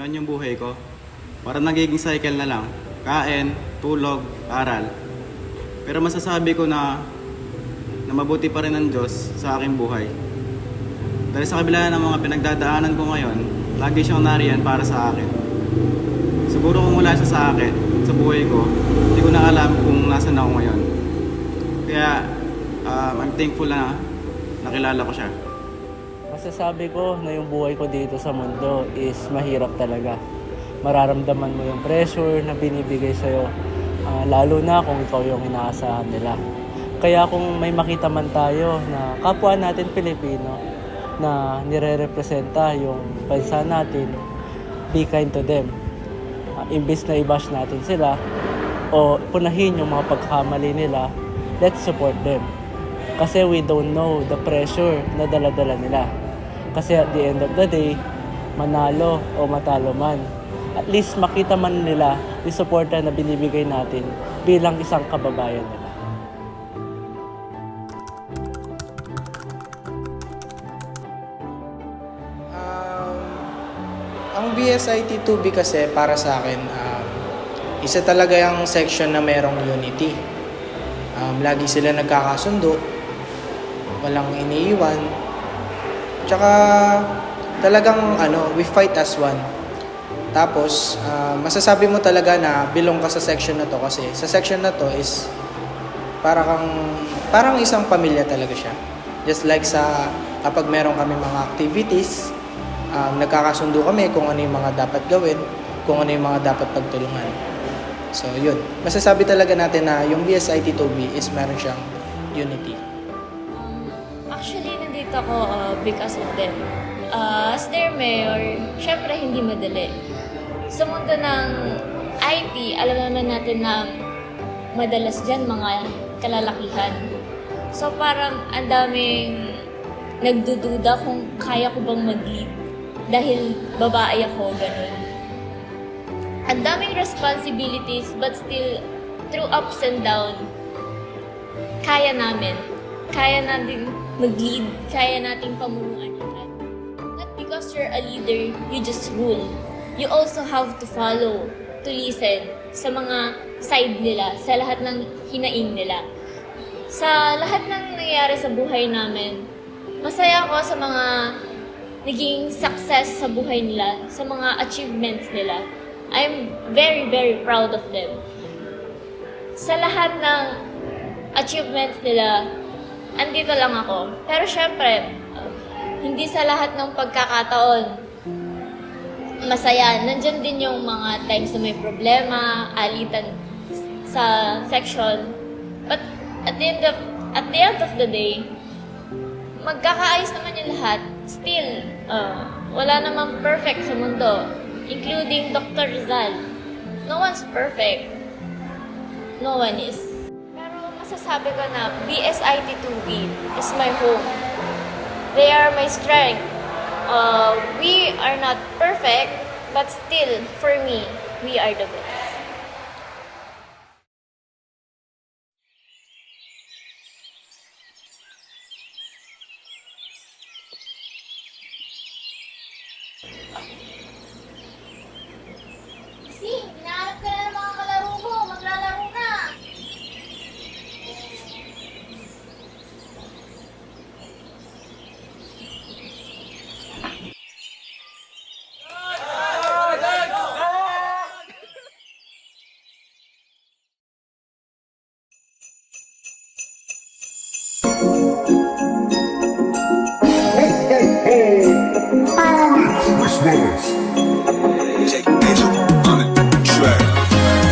naman yung buhay ko. Parang nagiging cycle na lang. Kain, tulog, aral. Pero masasabi ko na mabuti pa rin ang Diyos sa aking buhay. Dahil sa kabila ng mga pinagdadaanan ko ngayon, lagi siyang nariyan para sa akin. Siguro kung wala siya sa akin, sa buhay ko, hindi ko na alam kung nasan ako ngayon. Kaya I'm thankful na nakilala ko siya. Masasabi ko na yung buhay ko dito sa mundo is mahirap talaga. Mararamdaman mo yung pressure na binibigay sa'yo, lalo na kung ikaw yung inaasahan nila. Kaya kung may makita man tayo na kapwa natin Pilipino na nire-representa yung bansa natin, be kind to them. Imbis na i-bash natin sila o punahin yung mga pagkamali nila, let's support them. Kasi we don't know the pressure na dala-dala nila. Kasi at the end of the day, manalo o matalo man, at least makita man nila yung suporta na binibigay natin bilang isang kababayan nila. Ang BSIT 2B kasi para sa akin, isa talaga yung section na merong unity. Lagi sila nagkakasundo, walang iniiwan. Tsaka talagang we fight as one. Tapos masasabi mo talaga na belong ka sa section na to kasi sa section na to is parang isang pamilya talaga siya. Just like sa kapag meron kami mga activities, nagkakasundo kami kung ano yung mga dapat gawin, kung ano yung mga dapat pagtulungan. So yun, masasabi talaga natin na yung BSIT 2B is meron siyang unity. Actually, nandito ako because of them. As their mayor, syempre hindi madali. Sa mundo ng IT, alam naman natin na madalas dyan mga kalalakihan. So parang ang daming nagdududa kung kaya ko bang mag-lead dahil babae ako, ganun. Ang daming responsibilities but still, through ups and downs, kaya namin. Kaya natin mag-lead, kaya nating pamunuan lahat. Not because you're a leader, you just rule. You also have to follow, to listen sa mga side nila, sa lahat ng hinaing nila. Sa lahat ng nangyayari sa buhay namin, masaya ako sa mga naging success sa buhay nila, sa mga achievements nila. I'm very, very proud of them. Sa lahat ng achievements nila, andito lang ako. Pero syempre, hindi sa lahat ng pagkakataon masaya. Nandyan din yung mga times na may problema, alitan sa section. But at the end of the day, magkakaayos naman yung lahat. Still, wala namang perfect sa mundo, including Dr. Rizal. No one's perfect. No one is. Pero masasabi ko na BSIT 2B is my home. They are my strength. We are not perfect, but still, for me, we are the best. Hinahanap ka na ng mga kalaro mo. Maglalaro ka.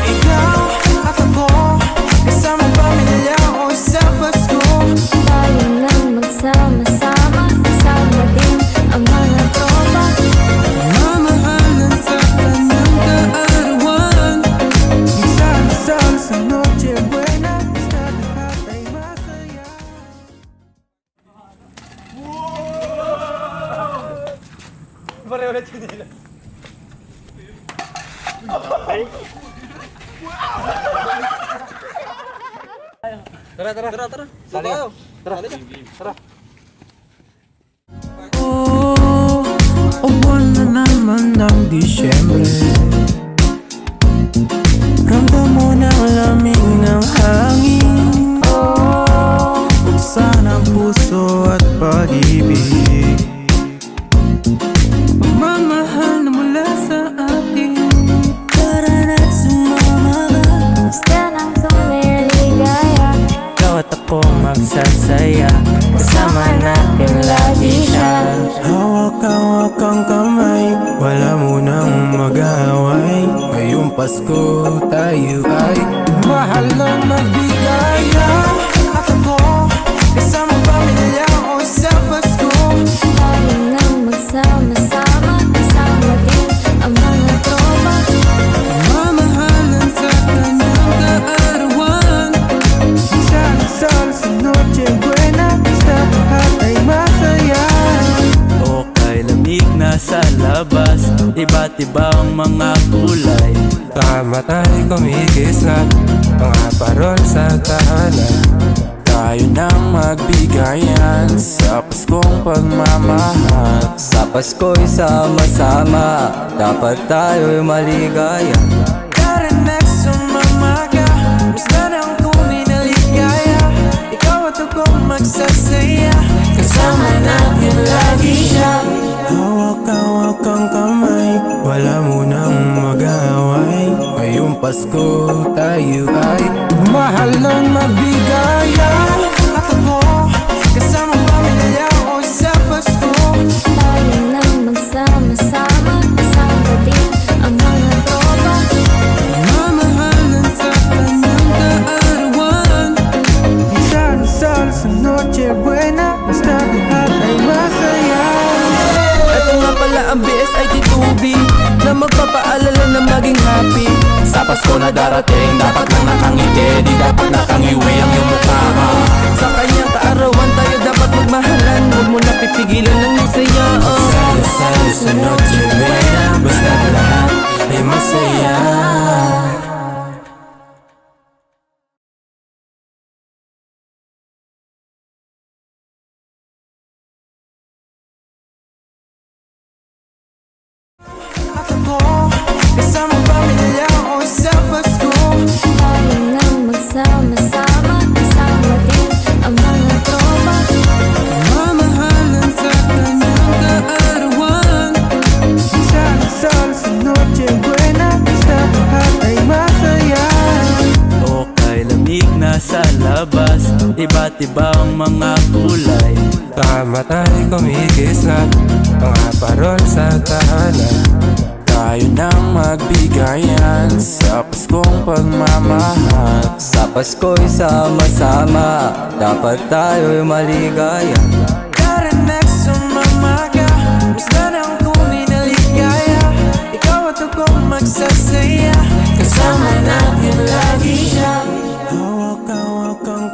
Ikaw at ako, kasama pamilya o sa Pasko. Tayo nang magsama-sama, kasama din ang mga tropa. Mamahalan sa kanyang kaarawan. Magsama-sama sa Noche Buena, basta lahat ay masaya. O buwan na naman ng Disyembre, ramdam mo na ang lamig ng hangin. Buksan ang puso at pag-ibig, pagmamahal na mula sa atin. Tara na't sumama ka, Gusto ng sumiligaya. ikaw at ako magsasaya, kasama natin lagi siya. Hawak-hawak ang kamay, wala munang mag-away. Ngayong Pasko tayo ay mahal ng magbigaya. At ako, kasama pamilya ko sa Pasko. Tayo nang magsama-sama, kasama din ang mga tropa. Mamahalan sa kanyang kaarawan. Magsasal sa Noche Buena, basta lahat ay masaya. Okay, lamig na sa labas, iba't ibang mga kulay. Kamatay kumikislat, mga parol sa tahanan. Tayo nang magbigayan sa Paskong pagmamahal. Sa Pasko'y sama-sama, dapat tayo'y maligaya. Tara next sumama ka, basta nang kuminaligaya. Ikaw at ako magsasaya, kasama natin lagi siya. Hawak-hawak ang kamay, wala munang mag-away. Ngayong Pasko tayo ay mahal ng magbigaya. At ako, kasama pamilya ko sa Pasko. Tayo nang magsama-sama, kasama din ang mga tropa. Mamahalan sa kanyang kaarawan. Magsasal sa Noche Buena, basta lahat ay masaya. Ito nga pala ang BSIT2B na magpapaalala na maging happy. Sa Pasko na darating, dapat lang nakangiti, di dapat nakangiwi ang iyong mukha. Sa kanyang kaarawan tayo dapat magmahalan. Huwag mo na pipigilan ng saya. Sal sa Noche Buena, basta lahat ay masaya. At ako, kasama pamilya ko sa Pasko. Tayo nang magsama-sama, kasama din ang mga tropa. Mamahalan sa kanyang kaarawan. Magsasal sa Noche Buena, basta lahat ay masaya. Okay, lamig na sa labas, iba't ibang mga kulay. Kamatay kumikislat, mga parol sa tahanan. Tayo nang magbigayan sa Paskong pagmamahal. Sa Pasko'y sama-sama, dapat tayo'y maligaya. Tara next sumama ka, basta nang kuminaligaya. Ikaw at ako magsasaya, kasama natin lagi siya. Hawak-hawak ang